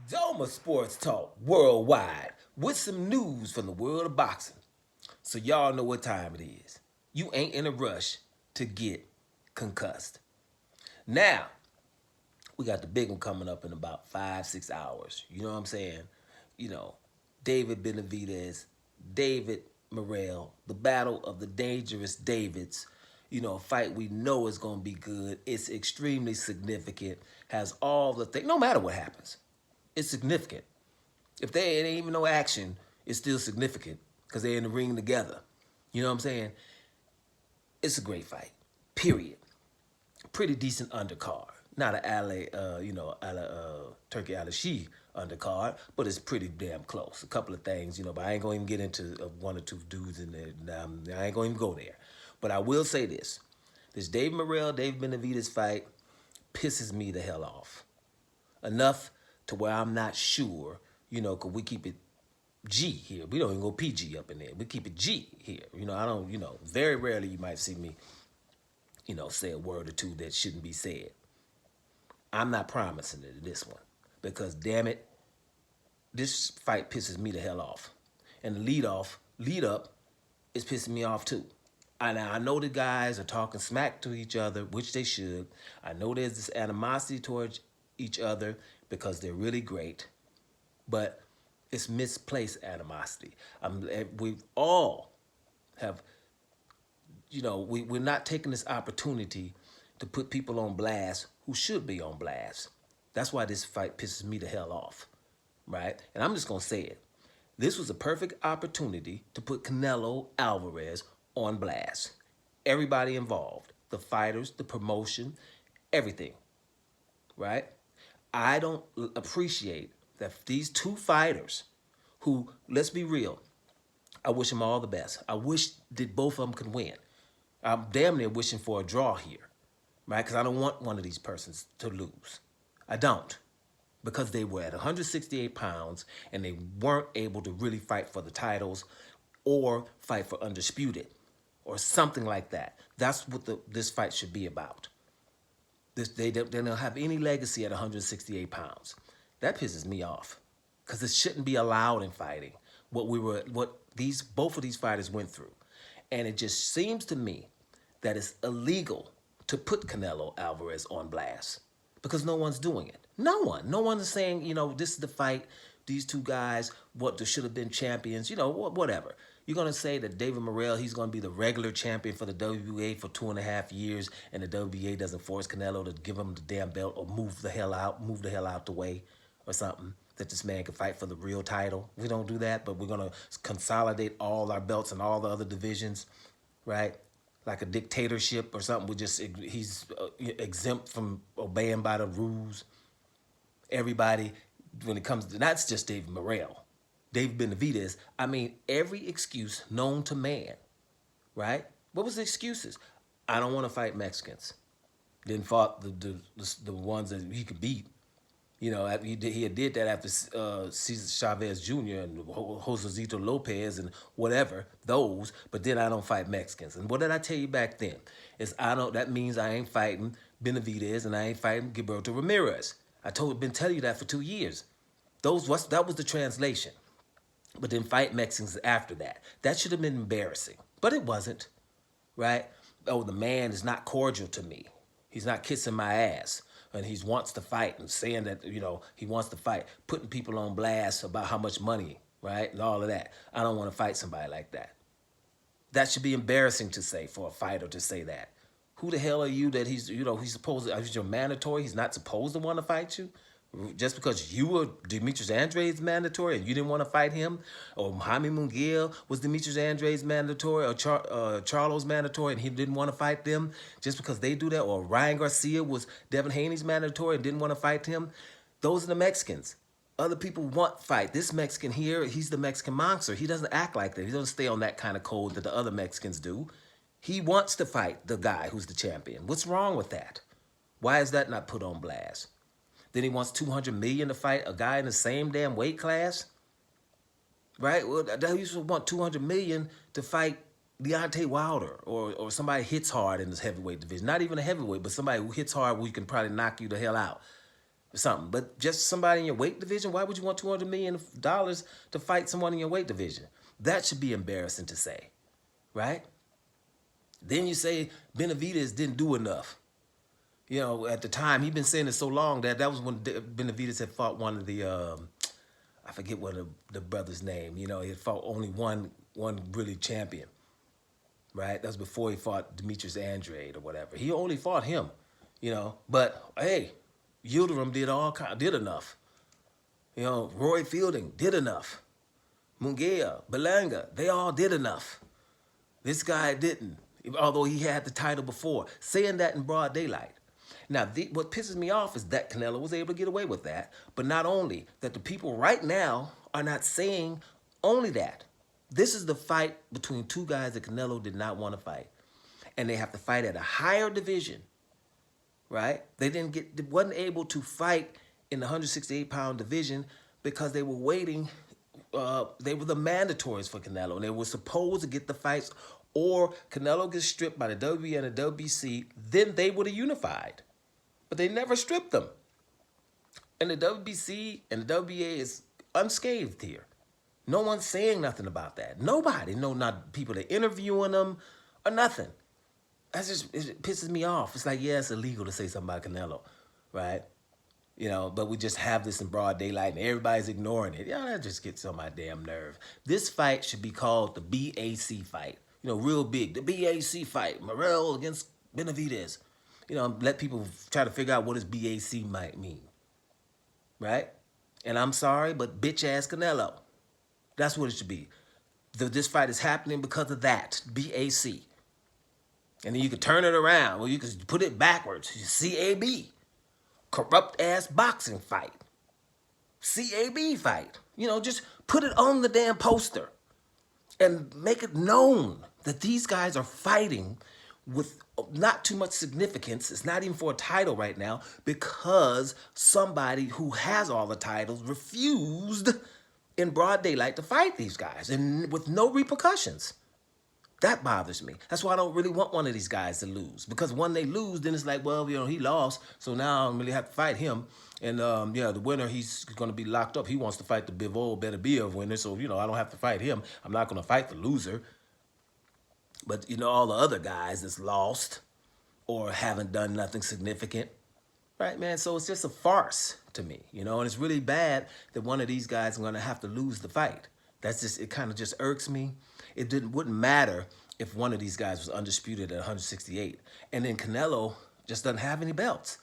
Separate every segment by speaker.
Speaker 1: Doma Sports Talk worldwide with some news from the world of boxing. So y'all know what time it is. You ain't in a rush to get concussed. Now, we got the big one coming up in about 5, 6 hours. You know what I'm saying? You know, David Benavidez, David Morrell, the battle of the dangerous Davids. You know, a fight we know is going to be good. It's extremely significant. Has all the things. No matter what happens, it's significant. If there ain't even no action, it's still significant because they're in the ring together. You know what I'm saying? It's a great fight. Period. Pretty decent undercard. Not a Turkey Alashi undercard, but it's pretty damn close. A couple of things, but I ain't gonna even get into one or two dudes in there. I ain't gonna even go there. But I will say this: this Dave Morrell, Dave Benavidez fight pisses me the hell off. Enough to where I'm not sure, cause we keep it G here. We don't even go PG up in there. We keep it G here. I don't, very rarely you might see me, say a word or two that shouldn't be said. I'm not promising it in this one because, damn it, this fight pisses me the hell off. And the lead up is pissing me off too. And I know the guys are talking smack to each other, which they should. I know there's this animosity towards each other because they're really great, but it's misplaced animosity. We all have, we're not taking this opportunity to put people on blast who should be on blast. That's why this fight pisses me the hell off, right? And I'm just going to say it. This was a perfect opportunity to put Canelo Alvarez on blast. Everybody involved, the fighters, the promotion, everything, right? I don't appreciate that these two fighters who, let's be real, I wish them all the best. I wish that both of them could win. I'm damn near wishing for a draw here, right? Because I don't want one of these persons to lose. I don't. Because they were at 168 pounds and they weren't able to really fight for the titles or fight for undisputed or something like that. That's what this fight should be about. They don't have any legacy at 168 pounds. That pisses me off because it shouldn't be allowed in fighting. What both of these fighters went through, and it just seems to me that it's illegal to put Canelo Alvarez on blast because no one's doing it. No one is saying, this is the fight. These two guys, they should have been champions. Whatever. You're going to say that David Morrell, he's going to be the regular champion for the WBA for 2.5 years, and the WBA doesn't force Canelo to give him the damn belt or move the hell out the way or something, that this man can fight for the real title. We don't do that, but we're going to consolidate all our belts in all the other divisions, right? Like a dictatorship or something. He's exempt from obeying by the rules. Everybody, when it comes to, that's just David Morrell. David Benavidez, every excuse known to man, right? What was the excuses? I don't want to fight Mexicans. Then fought the ones that he could beat. He did that after Cesar Chavez Jr. and Josecito Lopez and whatever, those, but then I don't fight Mexicans. And what did I tell you back then? That means I ain't fighting Benavidez and I ain't fighting Gilberto Ramirez. Been telling you that for 2 years. That was the translation. But then fight Mexicans after that. That should have been embarrassing. But it wasn't, right? Oh, the man is not cordial to me. He's not kissing my ass. And he wants to fight and saying that, he wants to fight. Putting people on blast about how much money, right? And all of that. I don't want to fight somebody like that. That should be embarrassing to say for a fighter to say that. Who the hell are you that he's supposed to, he's your mandatory? He's not supposed to want to fight you? Just because you were Demetrius Andrade's mandatory and you didn't want to fight him, or Jaime Munguia was Demetrius Andrade's mandatory, or Charlo's mandatory and he didn't want to fight them, just because they do that, or Ryan Garcia was Devin Haney's mandatory and didn't want to fight him. Those are the Mexicans. Other people want fight. This Mexican here, he's the Mexican monster. He doesn't act like that. He doesn't stay on that kind of code that the other Mexicans do. He wants to fight the guy who's the champion. What's wrong with that? Why is that not put on blast? Then he wants $200 million to fight a guy in the same damn weight class, right? Well, he used to want $200 million to fight Deontay Wilder or somebody hits hard in this heavyweight division. Not even a heavyweight, but somebody who hits hard where you can probably knock you the hell out. or something. But just somebody in your weight division, why would you want $200 million to fight someone in your weight division? That should be embarrassing to say, right? Then you say Benavidez didn't do enough. You know, at the time, he'd been saying it so long that was when Benavidez had fought one of the, I forget what the brother's name. You know, he had fought only one really champion, right? That was before he fought Demetrius Andrade or whatever. He only fought him, you know. But hey, Yildirim did enough. You know, Roy Fielding did enough. Munguia, Belanga, they all did enough. This guy didn't, although he had the title before. Saying that in broad daylight. Now, what pisses me off is that Canelo was able to get away with that, but not only that the people right now are not saying only that. This is the fight between two guys that Canelo did not want to fight, and they have to fight at a higher division, right? They wasn't able to fight in the 168-pound division because they were waiting. They were the mandatories for Canelo, and they were supposed to get the fights, or Canelo gets stripped by the WBA and the WBC, then they would have unified. But they never stripped them. And the WBC and the WBA is unscathed here. No one's saying nothing about that. Nobody. No, not people that interviewing them or nothing. It pisses me off. It's like, yeah, it's illegal to say something about Canelo, right? You know, but we just have this in broad daylight and everybody's ignoring it. Yeah, that just gets on my damn nerve. This fight should be called the BAC fight. You know, real big. The BAC fight. Morrell against Benavidez. You know, let people try to figure out what his BAC might mean. Right? And I'm sorry, but bitch-ass Canelo. That's what it should be. This fight is happening because of that. BAC. And then you could turn it around. Or you could put it backwards. CAB. Corrupt-ass boxing fight. CAB fight. You know, just put it on the damn poster. And make it known that these guys are fighting with not too much significance. It's not even for a title right now because somebody who has all the titles refused in broad daylight to fight these guys and with no repercussions. That bothers me. That's why I don't really want one of these guys to lose, because when they lose, then it's like, well, you know, he lost, so now I don't really have to fight him. And yeah, the winner, he's going to be locked up. He wants to fight the Bivol Beterbiev winner, so, you know, I don't have to fight him. I'm not going to fight the loser. But, you know, all the other guys that's lost or haven't done nothing significant, right, man? So it's just a farce to me, you know, and it's really bad that one of these guys is going to have to lose the fight. That's just, it kind of just irks me. Wouldn't matter if one of these guys was undisputed at 168. And then Canelo just doesn't have any belts,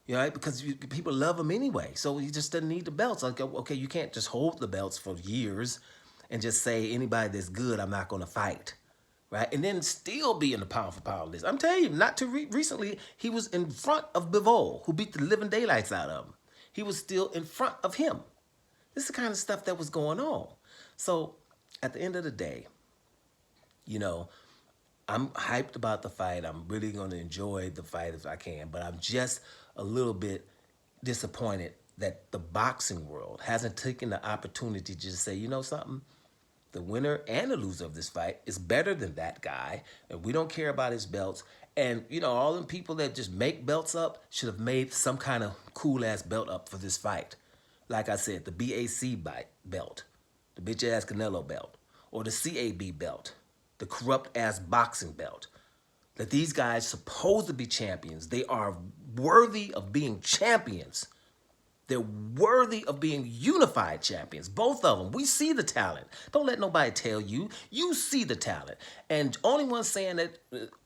Speaker 1: you know, right? Because people love him anyway. So he just doesn't need the belts. Like, okay, you can't just hold the belts for years and just say anybody that's good, I'm not going to fight. Right? And then still be in the pound-for-pound list. I'm telling you, not too recently, he was in front of Bivol, who beat the living daylights out of him. He was still in front of him. This is the kind of stuff that was going on. So at the end of the day, you know, I'm hyped about the fight. I'm really going to enjoy the fight if I can. But I'm just a little bit disappointed that the boxing world hasn't taken the opportunity to just say, you know something? The winner and the loser of this fight is better than that guy, and we don't care about his belts. And, you know, all them people that just make belts up should have made some kind of cool-ass belt up for this fight. Like I said, the BAC belt, the bitch-ass Canelo belt, or the CAB belt, the corrupt-ass boxing belt. That these guys supposed to be champions. They are worthy of being champions. They're worthy of being unified champions, both of them. We see the talent. Don't let nobody tell you. You see the talent. And only one saying that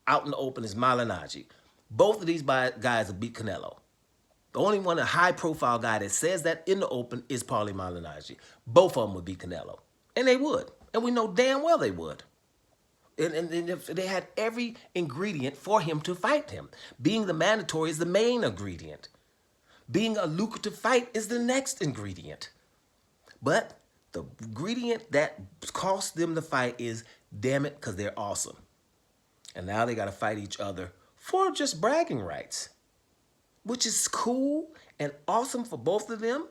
Speaker 1: out in the open is Malignaggi. Both of these guys will beat Canelo. The only one, a high-profile guy that says that in the open is Paulie Malignaggi. Both of them would beat Canelo. And they would. And we know damn well they would. And if they had every ingredient for him to fight him. Being the mandatory is the main ingredient. Being a lucrative fight is the next ingredient. But the ingredient that cost them the fight is, damn it, because they're awesome. And now they got to fight each other for just bragging rights, which is cool and awesome for both of them,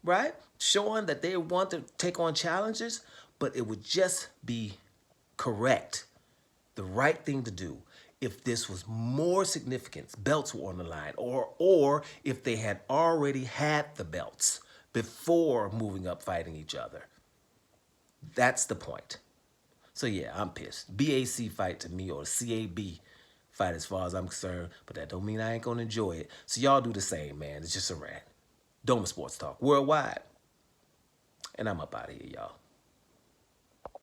Speaker 1: right? Showing that they want to take on challenges, but it would just be correct, the right thing to do, if this was more significant, belts were on the line, or if they had already had the belts before moving up fighting each other. That's the point. So yeah, I'm pissed. BAC fight to me, or CAB fight as far as I'm concerned, but that don't mean I ain't gonna enjoy it. So y'all do the same, man. It's just a rant. Doma Sports Talk worldwide. And I'm up out of here, y'all.